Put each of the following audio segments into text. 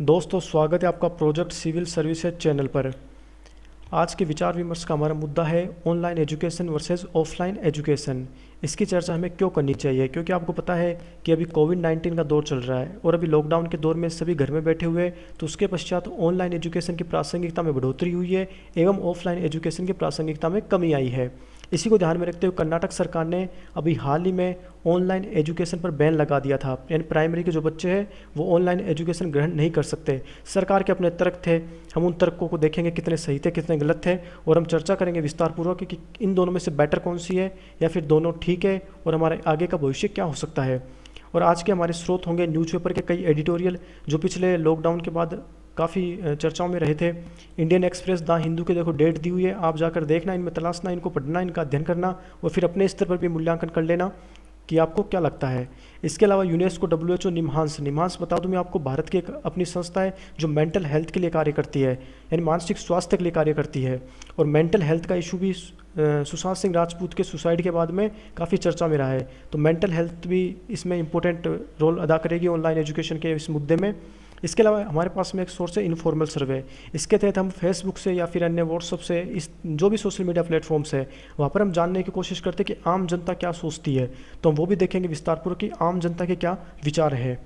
दोस्तों, स्वागत है आपका प्रोजेक्ट सिविल सर्विसेज चैनल पर। आज के विचार विमर्श का हमारा मुद्दा है online education versus offline education. इसकी चर्चा हमें क्यों करनी चाहिए? क्योंकि आपको पता है कि अभी कोविड-19 का दौर चल रहा है और अभी लॉकडाउन के दौर में सभी घर में बैठे हुए, तो उसके पश्चात ऑनलाइन एजुकेशन की प्रासंगिकता में बढ़ोतरी हुई है एवं ऑफलाइन एजुकेशन की प्रासंगिकता में कमी आई है। इसी को ध्यान में रखते हुए कर्नाटक सरकार ने अभी हाल ही में ऑनलाइन एजुकेशन पर बैन लगा दिया था, यानी प्राइमरी के जो बच्चे हैं वो ऑनलाइन एजुकेशन ग्रहण नहीं कर सकते। सरकार के अपने तर्क थे, हम उन तर्कों को देखेंगे कितने सही थे कितने गलत थे, और हम चर्चा करेंगे विस्तारपूर्वक कि इन दोनों में से बेटर कौन सी है या फिर दोनों ठीक है और हमारे आगे का भविष्य क्या हो सकता है। और आज के हमारे स्रोत होंगे न्यूज़पेपर के कई एडिटोरियल जो पिछले लॉकडाउन के बाद काफ़ी चर्चाओं में रहे थे। इंडियन एक्सप्रेस, द हिंदू के देखो डेट दी हुई है, आप जाकर देखना, इनमें तलाशना, इनको पढ़ना, इनका अध्ययन करना और फिर अपने स्तर पर भी मूल्यांकन कर लेना कि आपको क्या लगता है। इसके अलावा यूनेस्को, WHO, निम्हांस बता दूं मैं आपको, भारत की एक अपनी संस्था है जो मेंटल हेल्थ के लिए कार्य करती है, यानी मानसिक स्वास्थ्य के लिए कार्य करती है। और मेंटल हेल्थ का इशू भी सुशांत सिंह राजपूत के सुसाइड के बाद में काफ़ी चर्चा में रहा है, तो मेंटल हेल्थ भी इसमें इंपॉर्टेंट रोल अदा करेगी ऑनलाइन एजुकेशन के इस मुद्दे में। इसके अलावा हमारे पास में एक सोर्स है इनफॉर्मल सर्वे। इसके तहत हम फेसबुक से या फिर अन्य व्हाट्सअप से, इस जो भी सोशल मीडिया प्लेटफॉर्म्स है वहाँ पर हम जानने की कोशिश करते हैं कि आम जनता क्या सोचती है, तो हम वो भी देखेंगे विस्तारपूर्वक कि आम जनता के क्या विचार है।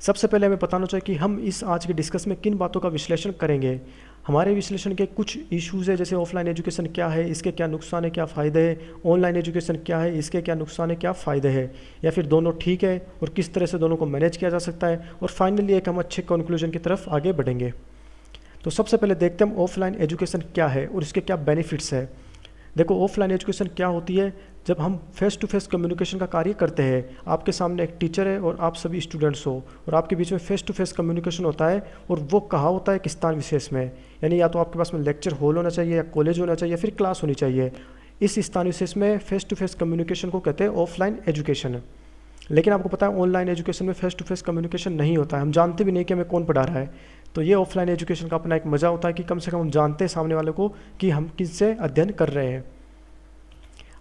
सबसे पहले हमें बताना चाहिए कि हम इस आज के डिस्कस में किन बातों का विश्लेषण करेंगे। हमारे विश्लेषण के कुछ इश्यूज़ है, जैसे ऑफलाइन एजुकेशन क्या है, इसके क्या नुकसान है क्या फ़ायदे है, ऑनलाइन एजुकेशन क्या है, इसके क्या नुकसान है क्या फ़ायदे है, या फिर दोनों ठीक है और किस तरह से दोनों को मैनेज किया जा सकता है, और फाइनली एक हम अच्छे कंक्लूजन की तरफ आगे बढ़ेंगे। तो सबसे पहले देखते हैं ऑफलाइन एजुकेशन क्या है और इसके क्या बेनिफिट्स है। देखो, ऑफलाइन एजुकेशन क्या होती है? जब हम फेस टू फेस कम्युनिकेशन का कार्य करते हैं, आपके सामने एक टीचर है और आप सभी स्टूडेंट्स हो और आपके बीच में फेस टू फेस कम्युनिकेशन होता है, और वो कहाँ होता है? एक स्थान विशेष में, यानी या तो आपके पास में लेक्चर हॉल होना चाहिए या कॉलेज होना चाहिए या फिर क्लास होनी चाहिए। इस स्थान विशेष में फेस टू फेस कम्युनिकेशन को कहते हैं ऑफलाइन एजुकेशन। लेकिन आपको पता है ऑनलाइन एजुकेशन में फेस टू फेस कम्युनिकेशन नहीं होता है, हम जानते भी नहीं कि हमें कौन पढ़ा रहा है। तो ये ऑफलाइन एजुकेशन का अपना एक मज़ा होता है कि कम से कम हम जानते हैं सामने वाले को कि हम किससे अध्ययन कर रहे हैं।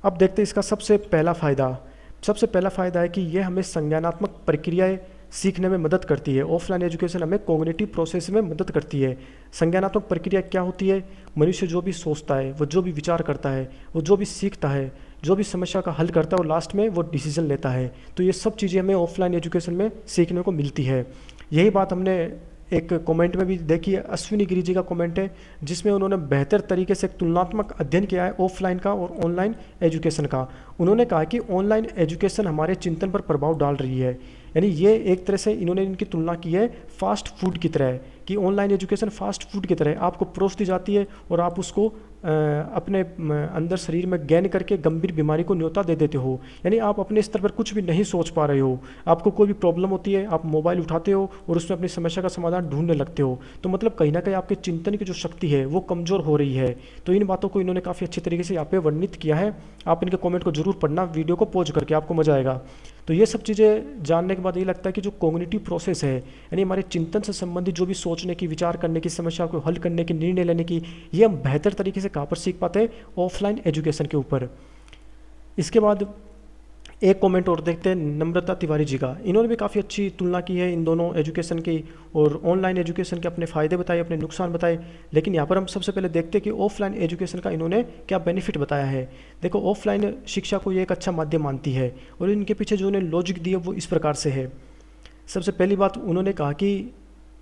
अब देखते हैं इसका सबसे पहला फ़ायदा है कि यह हमें संज्ञानात्मक प्रक्रियाएं सीखने में मदद करती है। ऑफलाइन एजुकेशन हमें कॉग्निटिव प्रोसेस में मदद करती है। संज्ञानात्मक प्रक्रिया क्या होती है? मनुष्य जो भी सोचता है, वो जो भी विचार करता है, वो जो भी सीखता है, जो भी समस्या का हल करता है और लास्ट में वो डिसीजन लेता है, तो ये सब चीज़ें हमें ऑफलाइन एजुकेशन में सीखने को मिलती है। यही बात हमने एक कमेंट में भी देखी है, अश्विनी गिरी जी का कमेंट है जिसमें उन्होंने बेहतर तरीके से एक तुलनात्मक अध्ययन किया है ऑफलाइन का और ऑनलाइन एजुकेशन का। उन्होंने कहा कि ऑनलाइन एजुकेशन हमारे चिंतन पर प्रभाव डाल रही है, यानी ये एक तरह से इन्होंने इनकी तुलना की है फास्ट फूड की तरह, कि ऑनलाइन एजुकेशन फास्ट फूड की तरह आपको परोस दी जाती है और आप उसको अपने अंदर शरीर में गैन करके गंभीर बीमारी को न्योता दे देते हो। यानी आप अपने स्तर पर कुछ भी नहीं सोच पा रहे हो, आपको कोई भी प्रॉब्लम होती है, आप मोबाइल उठाते हो और उसमें अपनी समस्या का समाधान ढूंढने लगते हो, तो मतलब कहीं ना कहीं आपके चिंतन की जो शक्ति है वो कमज़ोर हो रही है। तो इन बातों को इन्होंने काफ़ी अच्छी तरीके से यहाँ पे वर्णित किया है। आप इनके कॉमेंट को जरूर पढ़ना, वीडियो को पॉज करके, आपको मजा आएगा। तो ये सब चीज़ें जानने के बाद ये लगता है कि जो कॉग्निटिव प्रोसेस है, यानी हमारे चिंतन से संबंधित जो भी सोचने की, विचार करने की, समस्या को हल करने की, निर्णय लेने की, ये हम बेहतर तरीके से कहाँ पर सीख पाते हैं? ऑफलाइन एजुकेशन के ऊपर। इसके बाद एक कमेंट और देखते हैं नम्रता तिवारी जी का। इन्होंने भी काफ़ी अच्छी तुलना की है इन दोनों एजुकेशन की और ऑनलाइन एजुकेशन के अपने फ़ायदे बताए, अपने नुकसान बताए। लेकिन यहाँ पर हम सबसे पहले देखते हैं कि ऑफलाइन एजुकेशन का इन्होंने क्या बेनिफिट बताया है। देखो, ऑफलाइन शिक्षा को ये एक अच्छा माध्यम मानती है और इनके पीछे जो उन्हें लॉजिक दिए वो इस प्रकार से है। सबसे पहली बात उन्होंने कहा कि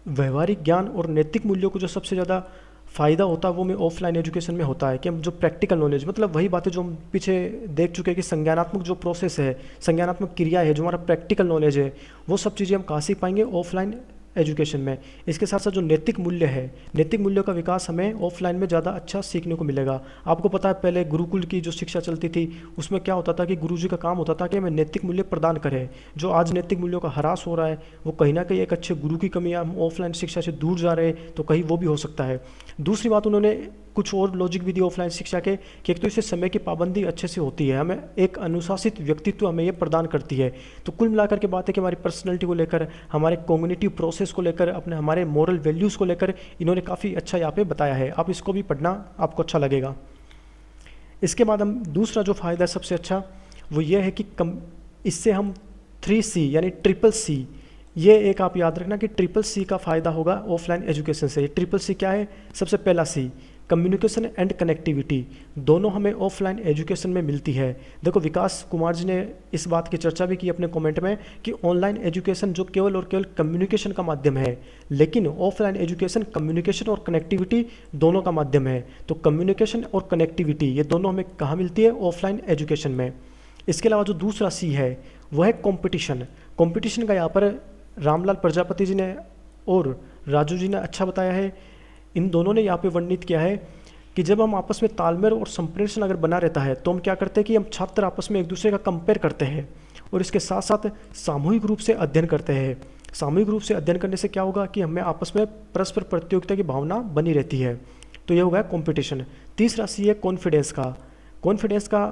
व्यवहारिक ज्ञान और नैतिक मूल्यों को जो सबसे ज़्यादा फ़ायदा होता है वो में ऑफलाइन एजुकेशन में होता है कि हम जो प्रैक्टिकल नॉलेज, मतलब वही बातें जो हम पीछे देख चुके हैं कि संज्ञानात्मक जो प्रोसेस है, संज्ञानात्मक क्रिया है, जो हमारा प्रैक्टिकल नॉलेज है, वो सब चीज़ें हम कहाँ सीख पाएंगे? ऑफलाइन एजुकेशन में। इसके साथ साथ जो नैतिक मूल्य है, नैतिक मूल्यों का विकास हमें ऑफलाइन में ज़्यादा अच्छा सीखने को मिलेगा। आपको पता है पहले गुरुकुल की जो शिक्षा चलती थी उसमें क्या होता था कि गुरुजी का काम होता था कि हमें नैतिक मूल्य प्रदान करें। जो आज नैतिक मूल्यों का ह्रास हो रहा है वो कहीं ना कहीं एक अच्छे गुरु की कमी है, हम ऑफलाइन शिक्षा से दूर जा रहे हैं, तो कहीं वो भी हो सकता है। दूसरी बात उन्होंने कुछ और लॉजिक भी दी ऑफलाइन शिक्षा के कि एक तो इससे समय की पाबंदी अच्छे से होती है, हमें एक अनुशासित व्यक्तित्व हमें ये प्रदान करती है। तो कुल मिलाकर के बात है कि हमारी पर्सनैलिटी को लेकर, हमारे कॉग्निटिव प्रोसेस को लेकर, अपने हमारे मॉरल वैल्यूज़ को लेकर इन्होंने काफ़ी अच्छा यहाँ पे बताया है। आप इसको भी पढ़ना, आपको अच्छा लगेगा। इसके बाद हम दूसरा जो फ़ायदा है सबसे अच्छा वो ये है कि इससे हम 3C यानी ट्रिपल C ये एक आप याद रखना कि ट्रिपल सी का फ़ायदा होगा ऑफलाइन एजुकेशन से। ट्रिपल सी क्या है? सबसे पहला सी, कम्युनिकेशन एंड कनेक्टिविटी, दोनों हमें ऑफलाइन एजुकेशन में मिलती है। देखो विकास कुमार जी ने इस बात की चर्चा भी की अपने कमेंट में कि ऑनलाइन एजुकेशन जो केवल और केवल कम्युनिकेशन का माध्यम है, लेकिन ऑफलाइन एजुकेशन कम्युनिकेशन और कनेक्टिविटी दोनों का माध्यम है। तो कम्युनिकेशन और कनेक्टिविटी ये दोनों हमें कहाँ मिलती है? ऑफलाइन एजुकेशन में। इसके अलावा जो दूसरा सी है वह है कॉम्पिटिशन। कॉम्पिटिशन का यहाँ पर रामलाल प्रजापति जी ने और राजू जी ने अच्छा बताया है। इन दोनों ने यहाँ पे वर्णित किया है कि जब हम आपस में तालमेल और संप्रेषण अगर बना रहता है तो हम क्या करते हैं कि हम छात्र आपस में एक दूसरे का कंपेयर करते हैं और इसके साथ साथ सामूहिक रूप से अध्ययन करते हैं। सामूहिक रूप से अध्ययन करने से क्या होगा कि हमें आपस में परस्पर प्रतियोगिता की भावना बनी रहती है। तो ये होगा कॉम्पिटिशन। तीसरा सी है कॉन्फिडेंस का। कॉन्फिडेंस का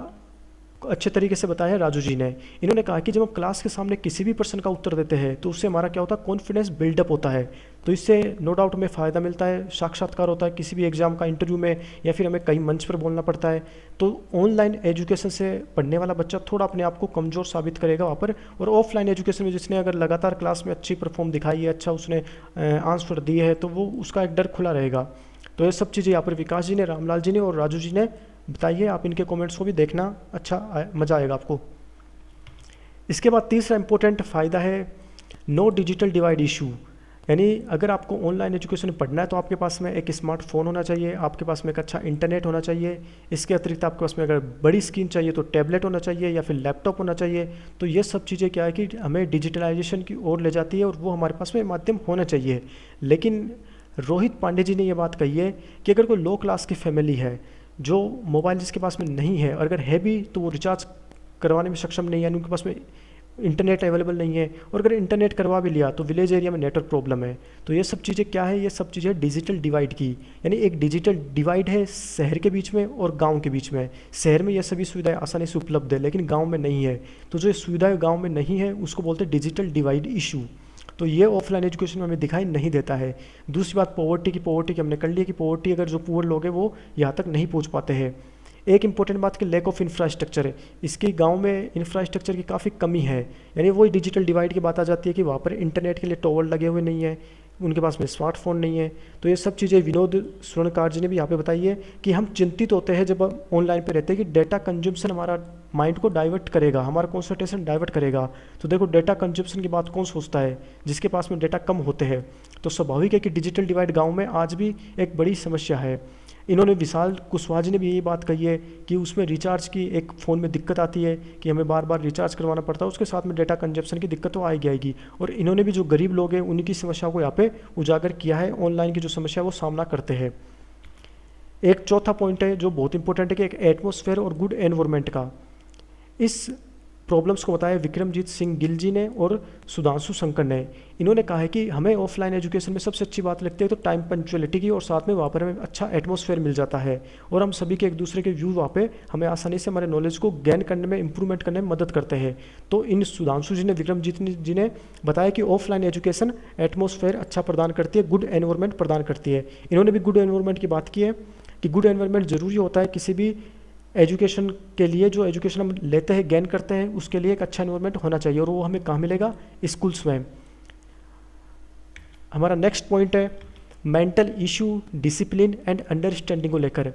अच्छे तरीके से बताया है राजू जी ने। इन्होंने कहा कि जब हम क्लास के सामने किसी भी प्रश्न का उत्तर देते हैं तो उससे हमारा क्या होता है? कॉन्फिडेंस बिल्डअप होता है। तो इससे नो डाउट हमें फ़ायदा मिलता है, साक्षात्कार होता है किसी भी एग्जाम का, इंटरव्यू में, या फिर हमें कहीं मंच पर बोलना पड़ता है। तो ऑनलाइन एजुकेशन से पढ़ने वाला बच्चा थोड़ा अपने आप को कमज़ोर साबित करेगा वहाँ पर। और ऑफलाइन एजुकेशन में जिसने अगर लगातार क्लास में अच्छी परफॉर्म दिखाई है, अच्छा उसने आंसर दिए है, तो वो उसका एक डर खुला रहेगा। तो ये सब चीज़ें यहाँ पर विकास जी ने, रामलाल जी ने और राजू जी ने बताइए। आप इनके कमेंट्स को भी देखना, अच्छा मज़ा आएगा आपको। इसके बाद तीसरा इंपॉर्टेंट फ़ायदा है नो डिजिटल डिवाइड इशू। यानी अगर आपको ऑनलाइन एजुकेशन पढ़ना है तो आपके पास में एक स्मार्टफोन होना चाहिए, आपके पास में एक अच्छा इंटरनेट होना चाहिए। इसके अतिरिक्त आपके पास में अगर बड़ी स्क्रीन चाहिए तो टैबलेट होना चाहिए या फिर लैपटॉप होना चाहिए। तो ये सब चीज़ें क्या है कि हमें डिजिटलाइजेशन की ओर ले जाती है और वो हमारे पास में माध्यम होना चाहिए। लेकिन रोहित पांडे जी ने ये बात कही है कि अगर कोई लो क्लास की फैमिली है जो मोबाइल जिसके पास में नहीं है, और अगर है भी तो वो रिचार्ज करवाने में सक्षम नहीं है, यानी उनके पास में इंटरनेट अवेलेबल नहीं है, और अगर इंटरनेट करवा भी लिया तो विलेज एरिया में नेटवर्क प्रॉब्लम है। तो ये सब चीज़ें क्या है? ये सब चीज़ें डिजिटल डिवाइड की, यानी एक डिजिटल डिवाइड है शहर के बीच में और गांव के बीच में। शहर में ये सभी सुविधाएं आसानी से उपलब्ध है लेकिन गांव में नहीं है। तो जो सुविधाएं गांव में नहीं है उसको बोलते हैं डिजिटल डिवाइड इशू। तो ये ऑफलाइन एजुकेशन में हमें दिखाई नहीं देता है। दूसरी बात पॉवर्टी की हमने कर ली है कि पॉवर्टी अगर जो पुअर लोग हैं वो यहाँ तक नहीं पहुँच पाते हैं। एक इंपॉर्टेंट बात कि लैक ऑफ इंफ्रास्ट्रक्चर है, इसकी गांव में इंफ्रास्ट्रक्चर की काफ़ी कमी है। यानी वही डिजिटल डिवाइड की बात आ जाती है कि वहाँ पर इंटरनेट के लिए टॉवर लगे हुए नहीं है, उनके पास में स्मार्टफोन नहीं है। तो ये सब चीज़ें विनोद स्वर्णकार जी ने भी यहाँ पे बताई है कि हम चिंतित होते हैं जब ऑनलाइन पे रहते हैं कि डेटा कंज्यूमशन हमारा माइंड को डाइवर्ट करेगा, हमारा कॉन्सेंट्रेशन डाइवर्ट करेगा। तो देखो डेटा कंज्यूमशन की बात कौन सोचता है? जिसके पास में डेटा कम होते हैं। तो स्वाभाविक है कि डिजिटल डिवाइड गाँव में आज भी एक बड़ी समस्या है। इन्होंने विशाल कुशवाहा जी ने भी यही बात कही है कि उसमें रिचार्ज की एक फ़ोन में दिक्कत आती है कि हमें बार बार रिचार्ज करवाना पड़ता है, उसके साथ में डेटा कंजप्शन की दिक्कत तो आएगी। और इन्होंने भी जो गरीब लोग हैं उनकी समस्याओं को यहाँ पे उजागर किया है, ऑनलाइन की जो समस्या है वो सामना करते हैं। एक चौथा पॉइंट है जो बहुत इंपॉर्टेंट है कि एक एटमोसफेयर और गुड एनवायरनमेंट का। इस प्रॉब्लम्स को बताया विक्रमजीत सिंह गिल जी ने और सुधांशु शंकर ने। इन्होंने कहा है कि हमें ऑफलाइन एजुकेशन में सबसे अच्छी बात लगती है तो टाइम पंक्चुअलिटी की, और साथ में वहाँ पर हमें अच्छा एटमॉस्फेयर मिल जाता है और हम सभी के एक दूसरे के व्यू वहाँ पे हमें आसानी से हमारे नॉलेज को गेन करने में, इंप्रूवमेंट करने में मदद करते हैं। तो इन सुधांशु जी ने, विक्रमजीत जी ने बताया कि ऑफलाइन एजुकेशन एटमॉस्फेयर अच्छा प्रदान करती है, गुड एनवायरनमेंट प्रदान करती है। इन्होंने भी गुड एनवायरनमेंट की बात की है कि गुड एनवायरनमेंट ज़रूरी होता है किसी भी एजुकेशन के लिए। जो एजुकेशन हम लेते हैं, गेन करते हैं, उसके लिए एक अच्छा एनवायरनमेंट होना चाहिए, और वो हमें कहाँ मिलेगा? स्कूल्स में। हमारा नेक्स्ट पॉइंट है mental issue, discipline and understanding को लेकर।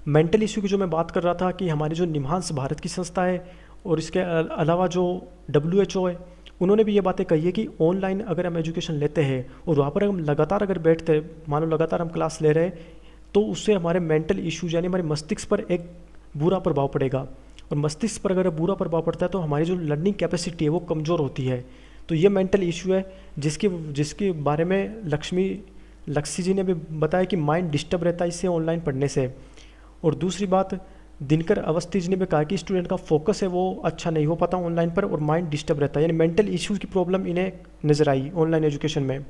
मेंटल इशू की जो मैं बात कर रहा था कि हमारी जो निम्हांस भारत की संस्था है और इसके अलावा जो WHO है, उन्होंने भी ये बातें कही है कि ऑनलाइन अगर हम एजुकेशन लेते हैं और वहाँ पर हम लगातार अगर बैठते हैं, मान लो लगातार हम क्लास ले रहे हैं, तो उससे हमारे मेंटल इश्यूज यानी हमारे मस्तिष्क पर एक बुरा प्रभाव पड़ेगा। और मस्तिष्क पर अगर बुरा प्रभाव पड़ता है तो हमारी जो लर्निंग कैपेसिटी है वो कमज़ोर होती है। तो ये मेंटल इशू है जिसके बारे में लक्ष्मी जी ने भी बताया कि माइंड डिस्टर्ब रहता है इससे ऑनलाइन पढ़ने से। और दूसरी बात, दिनकर अवस्थी जी ने भी कहा कि स्टूडेंट का फोकस है वो अच्छा नहीं हो पाता ऑनलाइन पर और माइंड डिस्टर्ब रहता है, यानी मेंटल इश्यूज़ की प्रॉब्लम इन्हें नजर आई ऑनलाइन एजुकेशन में।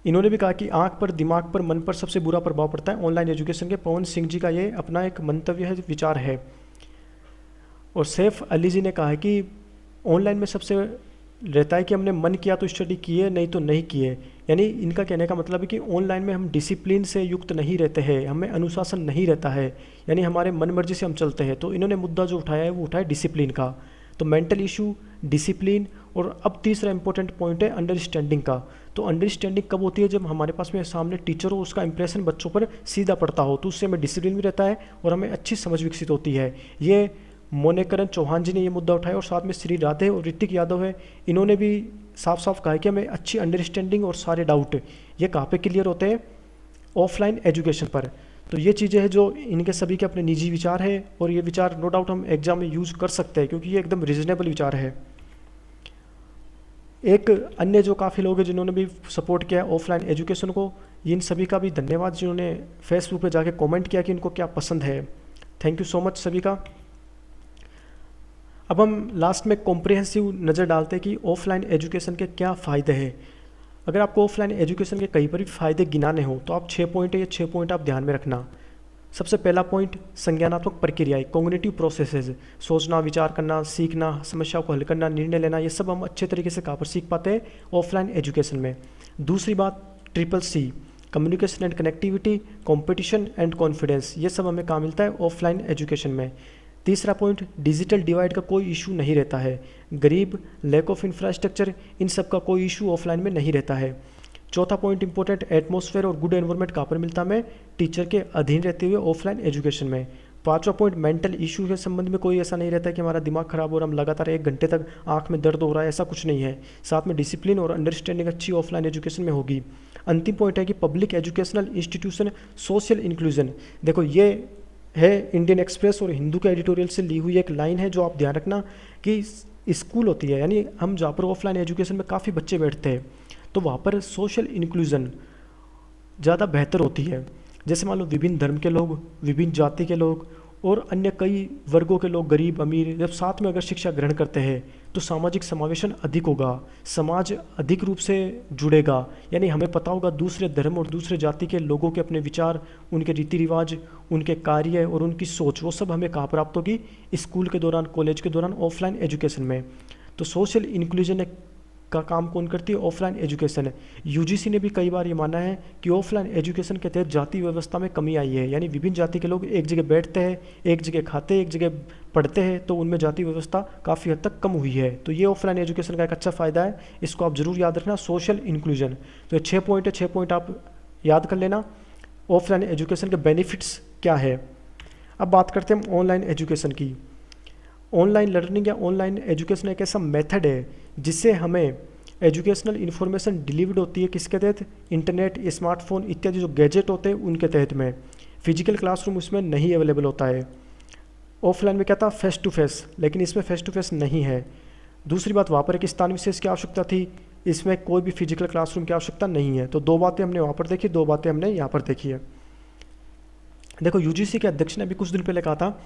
इन्होंने भी कहा कि आंख पर, दिमाग पर, मन पर सबसे बुरा प्रभाव पड़ता है ऑनलाइन एजुकेशन के। पवन सिंह जी का ये अपना एक मंतव्य है, विचार है। और सैफ अली जी ने कहा है कि ऑनलाइन में सबसे रहता है कि हमने मन किया तो स्टडी किए, नहीं तो नहीं किए। यानी इनका कहने का मतलब है कि ऑनलाइन में हम डिसिप्लिन से युक्त नहीं रहते हैं, हमें अनुशासन नहीं रहता है, यानी हमारे मन मर्जी से हम चलते हैं। तो इन्होंने मुद्दा जो उठाया है वो उठाया डिसिप्लिन का। तो मेंटल इशू, डिसिप्लिन और अब तीसरा इंपॉर्टेंट पॉइंट है अंडरस्टैंडिंग का। तो अंडरस्टैंडिंग कब होती है? जब हमारे पास में सामने टीचर हो, उसका इंप्रेशन बच्चों पर सीधा पड़ता हो, तो उससे हमें डिसिप्लिन भी रहता है और हमें अच्छी समझ विकसित होती है। ये मोनेकरण चौहान जी ने ये मुद्दा उठाया और साथ में श्री राधे और ऋतिक यादव है, इन्होंने भी साफ साफ कहा है कि हमें अच्छी अंडरस्टैंडिंग और सारे डाउट ये कहाँ पे क्लियर होते हैं? ऑफलाइन एजुकेशन पर। तो ये चीज़ें हैं जो इनके सभी के अपने निजी विचार है और ये विचार नो डाउट हम एग्जाम में यूज़ कर सकते हैं क्योंकि ये एकदम रीजनेबल विचार है। एक अन्य जो काफ़ी लोग हैं जिन्होंने भी सपोर्ट किया ऑफलाइन एजुकेशन को, इन सभी का भी धन्यवाद जिन्होंने फेसबुक पे जाके कमेंट किया कि इनको क्या पसंद है। थैंक यू सो मच सभी का। अब हम लास्ट में कॉम्प्रिहेंसिव नज़र डालते हैं कि ऑफलाइन एजुकेशन के क्या फ़ायदे हैं। अगर आपको ऑफलाइन एजुकेशन के कई बार फ़ायदे गिनाने हो तो आप 6 पॉइंट है, ये 6 पॉइंट आप ध्यान में रखना। सबसे पहला पॉइंट संज्ञानात्मक प्रक्रियाएं, कॉग्निटिव प्रोसेसेस, सोचना, विचार करना, सीखना, समस्याओं को हल करना, निर्णय लेना, ये सब हम अच्छे तरीके से कहाँ पर सीख पाते हैं? ऑफलाइन एजुकेशन में। दूसरी बात CCC, communication and connectivity, competition and confidence, ये सब हमें कहाँ मिलता है? ऑफलाइन एजुकेशन में। तीसरा पॉइंट डिजिटल डिवाइड का कोई इशू नहीं रहता है, गरीब, लैक ऑफ इंफ्रास्ट्रक्चर, इन सब का कोई इशू ऑफलाइन में नहीं रहता है। चौथा पॉइंट इंपॉर्टेंट, एटमॉस्फेयर और गुड एनवायरनमेंट कहाँ पर मिलता है? हमें टीचर के अधीन रहते हुए ऑफलाइन एजुकेशन में। पांचवा पॉइंट, मेंटल इशू के संबंध में कोई ऐसा नहीं रहता है कि हमारा दिमाग खराब हो रहा है, हम लगातार 1 घंटे तक आंख में दर्द हो रहा है, ऐसा कुछ नहीं है। साथ में डिसिप्लिन और अंडरस्टैंडिंग अच्छी ऑफलाइन एजुकेशन में होगी। अंतिम पॉइंट है कि public educational institution, social inclusion. देखो ये है इंडियन एक्सप्रेस और हिंदू के एडिटोरियल से ली हुई एक लाइन है जो आप ध्यान रखना कि स्कूल होती है, यानी हम जहाँ पर ऑफलाइन एजुकेशन में काफ़ी बच्चे बैठते हैं तो वहाँ पर सोशल इंक्लूजन ज़्यादा बेहतर होती है। जैसे मान लो विभिन्न धर्म के लोग, विभिन्न जाति के लोग और अन्य कई वर्गों के लोग, गरीब अमीर, जब साथ में अगर शिक्षा ग्रहण करते हैं तो सामाजिक समावेशन अधिक होगा, समाज अधिक रूप से जुड़ेगा। यानी हमें पता होगा दूसरे धर्म और दूसरे जाति के लोगों के अपने विचार, उनके रीति रिवाज, उनके कार्य और उनकी सोच, वो सब हमें कहाँ प्राप्त होगी? स्कूल के दौरान, कॉलेज के दौरान, ऑफलाइन एजुकेशन में। तो सोशल इंक्लूजन का काम कौन करती है? ऑफलाइन एजुकेशन है। यूजीसी ने भी कई बार ये माना है कि ऑफलाइन एजुकेशन के तहत जाति व्यवस्था में कमी आई है, यानी विभिन्न जाति के लोग एक जगह बैठते हैं, एक जगह खाते हैं, एक जगह पढ़ते हैं, तो उनमें जाति व्यवस्था काफ़ी हद तक कम हुई है। तो ये ऑफलाइन एजुकेशन का एक अच्छा फ़ायदा है, इसको आप जरूर याद रखना, सोशल इंक्लूजन। तो ये 6 पॉइंट है, 6 पॉइंट आप याद कर लेना। ऑफलाइन एजुकेशन के बेनिफिट्स क्या है? अब बात करते हैं हम ऑनलाइन एजुकेशन की। ऑनलाइन लर्निंग या ऑनलाइन एजुकेशन एक ऐसा मेथड है जिससे हमें एजुकेशनल इन्फॉर्मेशन डिलीवर्ड होती है। किसके तहत? इंटरनेट, स्मार्टफोन इत्यादि जो गैजेट होते हैं उनके तहत में। फिजिकल क्लासरूम उसमें नहीं अवेलेबल होता है। ऑफलाइन में क्या था? फेस टू फेस, लेकिन इसमें फेस टू फेस नहीं है। दूसरी बात, वहाँ पर एक स्थान विशेष की आवश्यकता थी, इसमें कोई भी फिजिकल क्लासरूम की आवश्यकता नहीं है। तो 2 बातें हमने वहाँ पर देखी, 2 बातें हमने यहाँ पर देखी है। देखो यूजीसी के अध्यक्ष ने अभी कुछ दिन पहले कहा था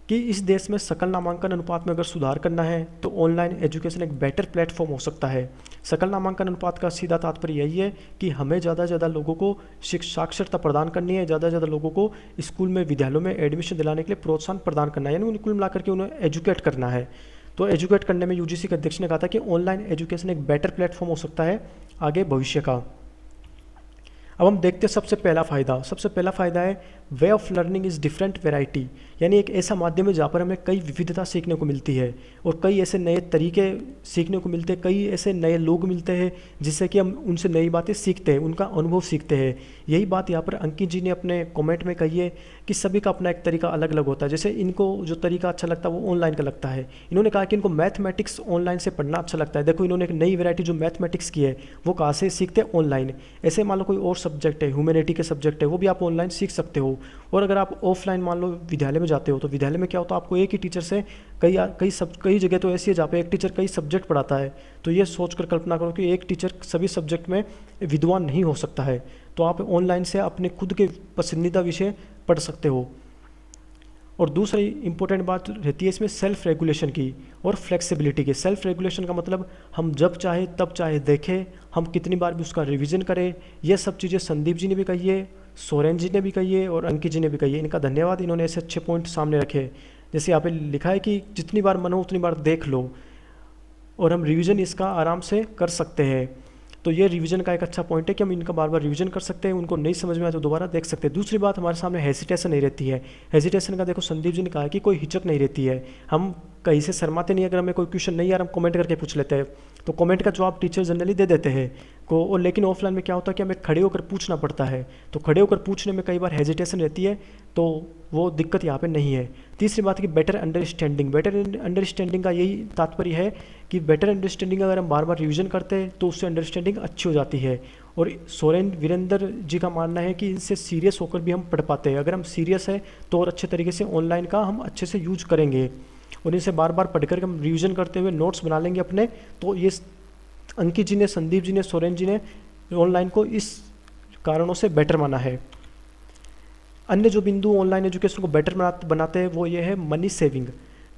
कि इस देश में सकल नामांकन अनुपात में अगर सुधार करना है तो ऑनलाइन एजुकेशन एक बेटर प्लेटफॉर्म हो सकता है। सकल नामांकन अनुपात का सीधा तात्पर्य यही है कि हमें ज़्यादा से ज़्यादा लोगों को साक्षरता प्रदान करनी है, ज़्यादा से ज़्यादा लोगों को स्कूल में, विद्यालयों में एडमिशन दिलाने के लिए प्रोत्साहन प्रदान करना है, यानी उन्हें कुल मिलाकर के उन्हें एजुकेट करना है। तो एजुकेट करने में यूजीसी के अध्यक्ष ने कहा था कि ऑनलाइन एजुकेशन एक बेटर प्लेटफॉर्म हो सकता है आगे भविष्य का। अब हम देखते हैं सबसे पहला फ़ायदा है way of learning is different variety, यानी एक ऐसा माध्यम है जहाँ पर हमें कई विविधता सीखने को मिलती है और कई ऐसे नए तरीके सीखने को मिलते हैं, कई ऐसे नए लोग मिलते हैं जिससे कि हम उनसे नई बातें सीखते हैं, उनका अनुभव सीखते हैं। यही बात यहाँ पर अंकित जी ने अपने कमेंट में कही है कि सभी का अपना एक तरीका अलग अलग होता है। जैसे इनको जो तरीका अच्छा लगता है वो ऑनलाइन का लगता है। इन्होंने कहा कि इनको मैथमेटिक्स ऑनलाइन से पढ़ना अच्छा लगता है। देखो इन्होंने एक नई वैरायटी जो मैथमेटिक्स की है वो कहाँ से सीखते हैं? ऑनलाइन। ऐसे मान लो कोई और सब्जेक्ट है, ह्यूमैनिटी के सब्जेक्ट है, वो भी आप ऑनलाइन सीख सकते हो। और अगर आप ऑफलाइन मान लो विद्यालय में जाते हो तो विद्यालय में क्या होता है? आपको एक ही टीचर से कई जगह तो ऐसी है जहाँ पे एक टीचर कई सब्जेक्ट पढ़ाता है। तो ये सोचकर कल्पना करो कि एक टीचर सभी सब्जेक्ट में विद्वान नहीं हो सकता है, तो आप ऑनलाइन से अपने खुद के पसंदीदा विषय पढ़ सकते हो। और दूसरी इंपॉर्टेंट बात रहती है इसमें सेल्फ रेगुलेशन की और फ्लेक्सिबिलिटी की। सेल्फ रेगुलेशन का मतलब हम जब चाहे तब चाहे देखें, हम कितनी बार भी उसका रिवीजन करें। ये सब चीज़ें संदीप जी ने भी कही है, सोरेन जी ने भी कही है और अंकित जी ने भी कही है। इनका धन्यवाद, इन्होंने ऐसे अच्छे पॉइंट सामने रखे। जैसे यहाँ पे लिखा है कि जितनी बार मन हो उतनी बार देख लो और हम रिवीजन इसका आराम से कर सकते हैं। तो ये रिवीजन का एक अच्छा पॉइंट है कि हम इनका बार बार रिवीजन कर सकते हैं, उनको नहीं समझ में आए तो दोबारा देख सकते हैं। दूसरी बात, हमारे सामने हेजिटेशन नहीं रहती है। हेजिटेशन का देखो संदीप जी ने कहा कि कोई हिचक नहीं रहती है, हम कहीं से शर्माते नहीं। अगर हमें कोई क्वेश्चन नहीं आ रहा, हम कमेंट करके पूछ लेते हैं, तो कमेंट का जवाब टीचर जनरली दे देते हैं को। और लेकिन ऑफलाइन में क्या होता है कि हमें खड़े होकर पूछना पड़ता है, तो खड़े होकर पूछने में कई बार हेजिटेशन रहती है, तो वो दिक्कत यहाँ पे नहीं है। तीसरी बात कि बेटर अंडरस्टैंडिंग। बेटर अंडरस्टैंडिंग का यही तात्पर्य है कि बेटर अंडरस्टैंडिंग अगर हम बार बार रिवीजन करते हैं तो उससे अंडरस्टैंडिंग अच्छी हो जाती है। और सोरेन वीरेंद्र जी का मानना है कि इनसे सीरियस होकर भी हम पढ़ पाते हैं। अगर हम सीरियस हैं तो और अच्छे तरीके से ऑनलाइन का हम अच्छे से यूज करेंगे, और इनसे बार बार पढ़ कर हम रिवीजन करते हुए नोट्स बना लेंगे अपने। तो ये अंकित जी ने, संदीप जी ने, सोरेन जी ने ऑनलाइन को इस कारणों से बेटर माना है। अन्य जो बिंदु ऑनलाइन एजुकेशन को बेटर बनाते हैं वो ये है मनी सेविंग।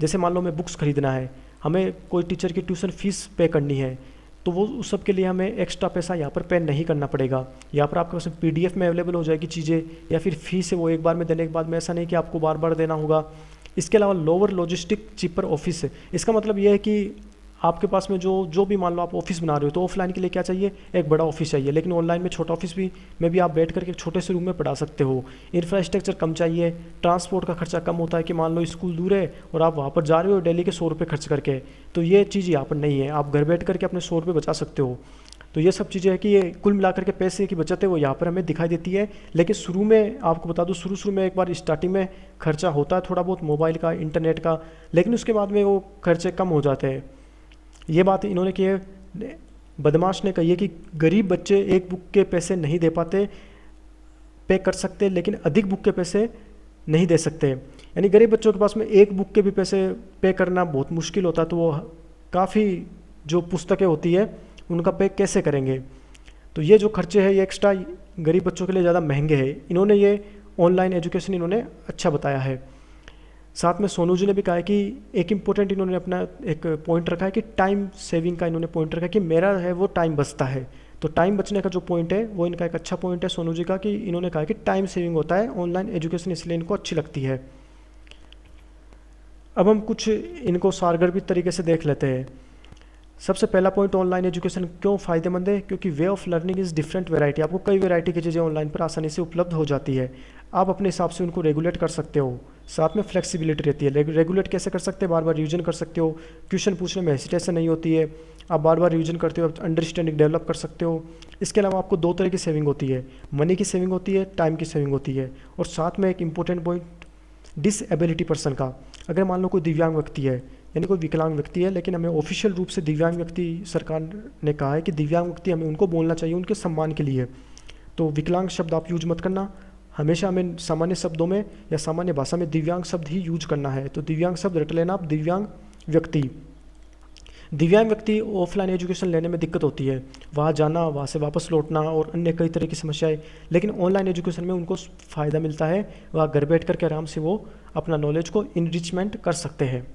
जैसे मान लो हमें बुक्स खरीदना है, हमें कोई टीचर की ट्यूशन फीस पे करनी है, तो वो उस सब के लिए हमें एक्स्ट्रा पैसा यहाँ पर पे नहीं करना पड़ेगा। यहाँ पर आपके पास PDF में अवेलेबल हो जाएगी चीज़ें, या फिर फीस है वो एक बार में देने के बाद में ऐसा नहीं कि आपको बार बार देना होगा। इसके अलावा लोअर लॉजिस्टिक चीपर ऑफिस है। इसका मतलब ये है कि आपके पास में जो भी मान लो आप ऑफिस बना रहे हो, तो ऑफलाइन के लिए क्या चाहिए, एक बड़ा ऑफिस चाहिए, लेकिन ऑनलाइन में छोटा ऑफिस में भी आप बैठ करके एक छोटे से रूम में पढ़ा सकते हो। इंफ्रास्ट्रक्चर कम चाहिए, ट्रांसपोर्ट का खर्चा कम होता है कि मान लो स्कूल दूर है और आप वहाँ पर जा रहे हो डेली के 100 रुपये खर्च करके, तो ये चीज़ यहाँ पर नहीं है। आप घर बैठ करके अपने 100 रुपये बचा सकते हो। तो ये सब चीज़ें हैं कि ये कुल मिलाकर के पैसे की बचत है वो यहाँ पर हमें दिखाई देती है। लेकिन शुरू में आपको बता दूँ, शुरू में एक बार स्टार्टिंग में खर्चा होता है थोड़ा बहुत मोबाइल का, इंटरनेट का, लेकिन उसके बाद में वो खर्चे कम हो जाते हैं। ये बात इन्होंने की है, बदमाश ने कही है कि गरीब बच्चे एक बुक के पैसे नहीं दे पाते, पे कर सकते, लेकिन अधिक बुक के पैसे नहीं दे सकते। यानी गरीब बच्चों के पास में एक बुक के भी पैसे पे करना बहुत मुश्किल होता है, तो वो काफ़ी जो पुस्तकें होती है उनका पे कैसे करेंगे। तो ये जो खर्चे हैं ये एक्स्ट्रा गरीब बच्चों के लिए ज़्यादा महंगे हैं। इन्होंने ये ऑनलाइन एजुकेशन इन्होंने अच्छा बताया है। साथ में सोनू जी ने भी कहा है कि एक इम्पोर्टेंट इन्होंने अपना एक पॉइंट रखा है कि टाइम सेविंग का इन्होंने पॉइंट रखा है कि मेरा है वो टाइम बचता है। तो टाइम बचने का जो पॉइंट है वो इनका एक अच्छा पॉइंट है सोनू जी का, कि इन्होंने कहा कि टाइम सेविंग होता है ऑनलाइन एजुकेशन, इसलिए इनको अच्छी लगती है। अब हम कुछ इनको सारगर्भित तरीके से देख लेते हैं। सबसे पहला पॉइंट, ऑनलाइन एजुकेशन क्यों फ़ायदेमंद है, क्योंकि way of learning is different variety. आपको कई वैरायटी की चीज़ें ऑनलाइन पर आसानी से उपलब्ध हो जाती है, आप अपने हिसाब से उनको रेगुलेट कर सकते हो। साथ में फ्लेक्सिबिलिटी रहती है। रेगुलेट कैसे कर सकते हैं, बार बार रिवीजन कर सकते हो, क्वेश्चन पूछने में हेसिटेशन नहीं होती है, आप बार बार रिवीजन करते हो, अंडरस्टैंडिंग डेवलप कर सकते हो। इसके अलावा आपको दो तरह की सेविंग होती है, मनी की सेविंग होती है, टाइम की सेविंग होती है। और साथ में एक इंपॉर्टेंट पॉइंट डिसएबिलिटी पर्सन का। अगर मान लो कोई दिव्यांग व्यक्ति है, यानी कोई विकलांग व्यक्ति है, लेकिन हमें ऑफिशियल रूप से दिव्यांग व्यक्ति सरकार ने कहा है कि दिव्यांग व्यक्ति हमें उनको बोलना चाहिए उनके सम्मान के लिए। तो विकलांग शब्द आप यूज मत करना, हमेशा हमें सामान्य शब्दों में या सामान्य भाषा में दिव्यांग शब्द ही यूज करना है। तो दिव्यांग शब्द रट लेना आप, दिव्यांग व्यक्ति। दिव्यांग व्यक्ति ऑफलाइन एजुकेशन लेने में दिक्कत होती है, वहाँ जाना, वहाँ से वापस लौटना और अन्य कई तरह की समस्याएं। लेकिन ऑनलाइन एजुकेशन में उनको फ़ायदा मिलता है, वहाँ घर बैठ कर के आराम से वो अपना नॉलेज को इनरिचमेंट कर सकते हैं।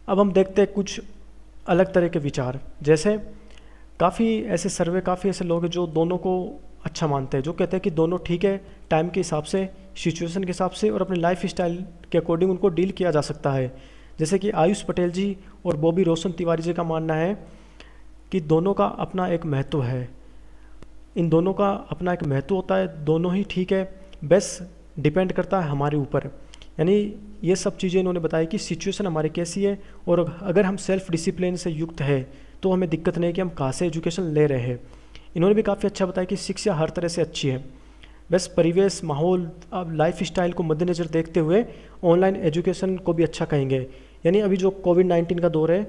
अब हम देखते हैं कुछ अलग तरह के विचार। जैसे काफ़ी ऐसे सर्वे, काफ़ी ऐसे लोग हैं जो दोनों को अच्छा मानते हैं, जो कहते हैं कि दोनों ठीक है, टाइम के हिसाब से, सिचुएशन के हिसाब से और अपने लाइफ स्टाइल के अकॉर्डिंग उनको डील किया जा सकता है। जैसे कि आयुष पटेल जी और बॉबी रोशन तिवारी जी का मानना है कि दोनों का अपना एक महत्व है, इन दोनों का अपना एक महत्व होता है, दोनों ही ठीक है, बस डिपेंड करता है हमारे ऊपर। यानी ये सब चीज़ें इन्होंने बताया कि सिचुएशन हमारी कैसी है, और अगर हम सेल्फ डिसिप्लिन से युक्त है तो हमें दिक्कत नहीं कि हम कहाँ से एजुकेशन ले रहे हैं। इन्होंने भी काफ़ी अच्छा बताया कि शिक्षा हर तरह से अच्छी है, बस परिवेश, माहौल, अब लाइफ स्टाइल को मद्देनज़र देखते हुए ऑनलाइन एजुकेशन को भी अच्छा कहेंगे। यानी अभी जो कोविड-19 का दौर है,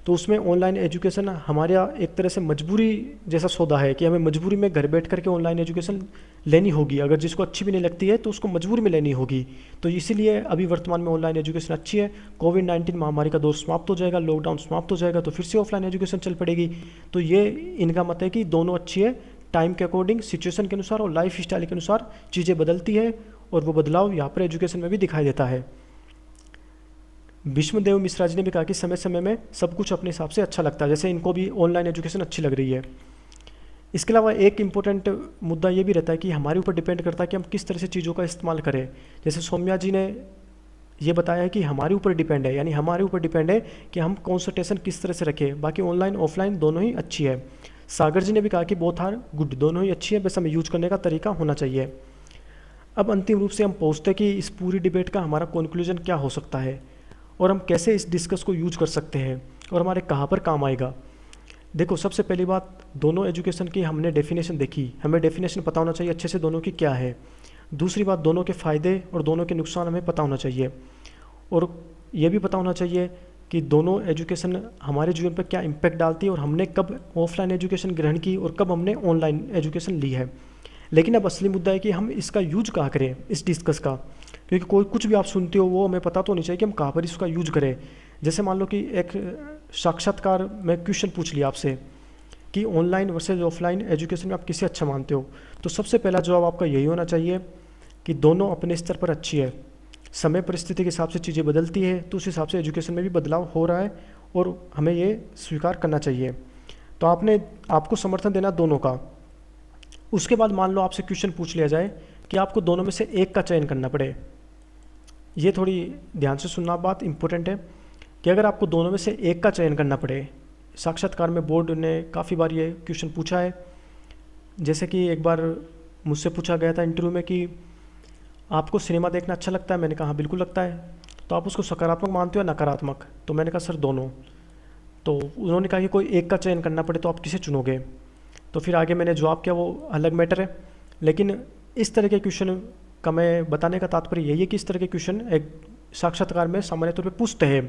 तो उसमें ऑनलाइन एजुकेशन हमारे यहाँ एक तरह से मजबूरी जैसा सौदा है कि हमें मजबूरी में घर बैठ करके ऑनलाइन एजुकेशन लेनी होगी। अगर जिसको अच्छी भी नहीं लगती है तो उसको मजबूरी में लेनी होगी। तो इसीलिए अभी वर्तमान में ऑनलाइन एजुकेशन अच्छी है। कोविड-19 महामारी का दौर समाप्त हो जाएगा, लॉकडाउन समाप्त हो जाएगा, तो फिर से ऑफलाइन एजुकेशन चल पड़ेगी। तो ये इनका मत है कि दोनों अच्छी है, टाइम के अकॉर्डिंग, सिचुएशन के अनुसार और लाइफ स्टाइल के अनुसार चीज़ें बदलती है, और वो बदलाव यहाँ पर एजुकेशन में भी दिखाई देता है। भीष्मदेव मिश्रा जी ने भी कहा कि समय समय में सब कुछ अपने हिसाब से अच्छा लगता है, जैसे इनको भी ऑनलाइन एजुकेशन अच्छी लग रही है। इसके अलावा एक इम्पोर्टेंट मुद्दा ये भी रहता है कि हमारे ऊपर डिपेंड करता है कि हम किस तरह से चीज़ों का इस्तेमाल करें। जैसे सौम्या जी ने ये बताया है कि हमारे ऊपर डिपेंड है, यानी हमारे ऊपर डिपेंड है कि हम कंसंट्रेशन किस तरह से रखें। बाकी ऑनलाइन ऑफलाइन दोनों ही अच्छी है। सागर जी ने भी कहा कि बोथ आर गुड, दोनों ही अच्छी है, बस हमें यूज करने का तरीका होना चाहिए। अब अंतिम रूप से हम पहुँचते हैं कि इस पूरी डिबेट का हमारा कंक्लूजन क्या हो सकता है और हम कैसे इस डिस्कस को यूज कर सकते हैं और हमारे कहाँ पर काम आएगा। देखो, सबसे पहली बात, दोनों एजुकेशन की हमने डेफिनेशन देखी, हमें डेफिनेशन पता होना चाहिए अच्छे से दोनों की क्या है। दूसरी बात, दोनों के फ़ायदे और दोनों के नुकसान हमें पता होना चाहिए और ये भी पता होना चाहिए कि दोनों एजुकेशन हमारे जीवन पर क्या इम्पैक्ट डालती है और हमने कब ऑफलाइन एजुकेशन ग्रहण की और कब हमने ऑनलाइन एजुकेशन ली है। लेकिन अब असली मुद्दा है कि हम इसका यूज कहाँ करें इस डिस्कस का, क्योंकि कोई कुछ भी आप सुनते हो वो हमें पता तो नहीं चाहिए कि हम कहाँ पर इसका यूज करें। जैसे मान लो कि एक साक्षात्कार में क्वेश्चन पूछ लिया आपसे कि ऑनलाइन वर्सेज ऑफलाइन एजुकेशन में आप किसे अच्छा मानते हो, तो सबसे पहला जवाब आपका यही होना चाहिए कि दोनों अपने स्तर पर अच्छी है। समय परिस्थिति के हिसाब से चीज़ें बदलती है, तो उस हिसाब से एजुकेशन में भी बदलाव हो रहा है और हमें ये स्वीकार करना चाहिए। तो आपको समर्थन देना दोनों का। उसके बाद मान लो आपसे क्वेश्चन पूछ लिया जाए कि आपको दोनों में से एक का चयन करना पड़े। ये थोड़ी ध्यान से सुनना, बात इंपॉर्टेंट है कि अगर आपको दोनों में से एक का चयन करना पड़े, साक्षात्कार में बोर्ड ने काफ़ी बार ये क्वेश्चन पूछा है। जैसे कि एक बार मुझसे पूछा गया था इंटरव्यू में कि आपको सिनेमा देखना अच्छा लगता है, मैंने कहा हाँ बिल्कुल लगता है। तो आप उसको सकारात्मक मानते हो या नकारात्मक, तो मैंने कहा सर दोनों। तो उन्होंने कहा कि कोई एक का चयन करना पड़े तो आप किसे चुनोगे। तो फिर आगे मैंने जवाब किया, वो अलग मैटर है। लेकिन इस तरह के क्वेश्चन का मैं बताने का तात्पर्य यही है कि इस तरह के क्वेश्चन एक साक्षात्कार में सामान्य तौर पे पूछते हैं।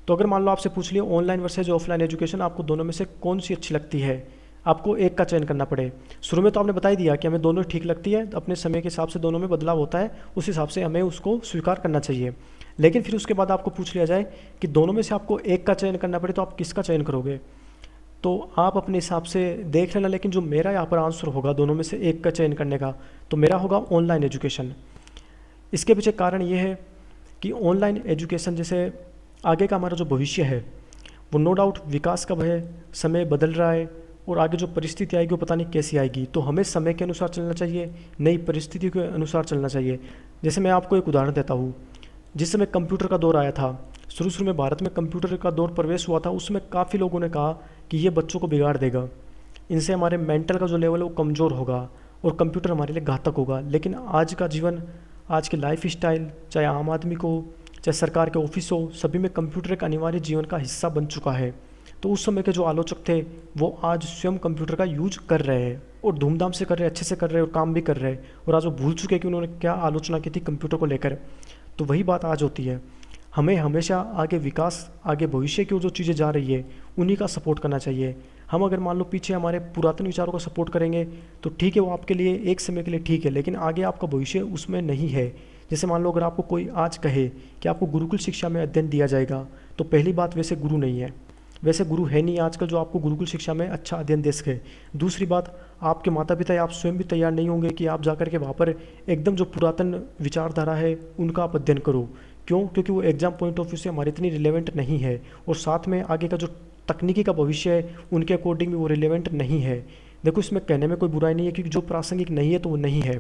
तो अगर मान लो आपसे पूछ लिया ऑनलाइन वर्सेज ऑफलाइन एजुकेशन, आपको दोनों में से कौन सी अच्छी लगती है, आपको एक का चयन करना पड़े। शुरू में तो आपने बता ही दिया कि हमें दोनों ठीक लगती है, अपने समय के हिसाब से दोनों में बदलाव होता है, उस हिसाब से हमें उसको स्वीकार करना चाहिए। लेकिन फिर उसके बाद आपको पूछ लिया जाए कि दोनों में से आपको एक का चयन करना पड़े तो आप किसका चयन करोगे। तो आप अपने हिसाब से देख लेना, लेकिन जो मेरा यहाँ पर आंसर होगा दोनों में से एक का चयन करने का, तो मेरा होगा ऑनलाइन एजुकेशन। इसके पीछे कारण ये है कि ऑनलाइन एजुकेशन जैसे आगे का हमारा जो भविष्य है वो नो डाउट विकास कब है, समय बदल रहा है और आगे जो परिस्थिति आएगी वो पता नहीं कैसी आएगी। तो हमें समय के अनुसार चलना चाहिए, नई परिस्थितियों के अनुसार चलना चाहिए। जैसे मैं आपको एक उदाहरण देता हूँ, जिस समय कंप्यूटर का दौर आया था, शुरू में भारत में कंप्यूटर का दौर प्रवेश हुआ था, उसमें काफ़ी लोगों ने कहा कि ये बच्चों को बिगाड़ देगा, इनसे हमारे मेंटल का जो लेवल है वो कमज़ोर होगा और कंप्यूटर हमारे लिए घातक होगा। लेकिन आज का जीवन, आज की लाइफ स्टाइल, चाहे आम आदमी को, चाहे सरकार के ऑफिस हो, सभी में कंप्यूटर एक अनिवार्य जीवन का हिस्सा बन चुका है। तो उस समय के जो आलोचक थे वो आज स्वयं कंप्यूटर का यूज कर रहे हैं और धूमधाम से कर रहे हैं, अच्छे से कर रहे हैं और काम भी कर रहे हैं, और आज वो भूल चुके हैं कि उन्होंने क्या आलोचना की थी कंप्यूटर को लेकर। तो वही बात आज होती है, हमें हमेशा आगे विकास, आगे भविष्य की ओर जो चीज़ें जा रही है उन्हीं का सपोर्ट करना चाहिए। हम अगर मान लो पीछे हमारे पुरातन विचारों का सपोर्ट करेंगे तो ठीक है, वो आपके लिए एक समय के लिए ठीक है, लेकिन आगे आपका भविष्य उसमें नहीं है। जैसे मान लो अगर आपको कोई आज कहे कि आपको गुरुकुल शिक्षा में अध्ययन दिया जाएगा, तो पहली बात वैसे गुरु नहीं है, वैसे गुरु है नहीं आजकल जो आपको गुरुकुल शिक्षा में अच्छा अध्ययन दे सके। दूसरी बात, आपके माता पिता या आप स्वयं भी तैयार नहीं होंगे कि आप जाकर के वहाँ पर एकदम जो पुरातन विचारधारा है उनका आप अध्ययन करो। क्यों? क्योंकि वो एग्जाम पॉइंट ऑफ व्यू से हमारी इतनी रिलेवेंट नहीं है, और साथ में आगे का जो तकनीकी का भविष्य है उनके अकॉर्डिंग भी वो रिलेवेंट नहीं है। देखो, इसमें कहने में कोई बुराई नहीं है, क्योंकि जो प्रासंगिक नहीं है तो वो नहीं है।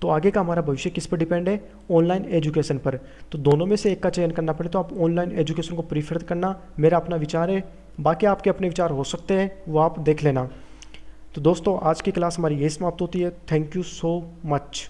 तो आगे का हमारा भविष्य किस पर डिपेंड है? ऑनलाइन एजुकेशन पर। तो दोनों में से एक का चयन करना पड़े तो आप ऑनलाइन एजुकेशन को प्रीफर करना, मेरा अपना विचार है। बाकी आपके अपने विचार हो सकते हैं, वो आप देख लेना। तो दोस्तों, आज की क्लास हमारी यही समाप्त होती है। Thank you so much.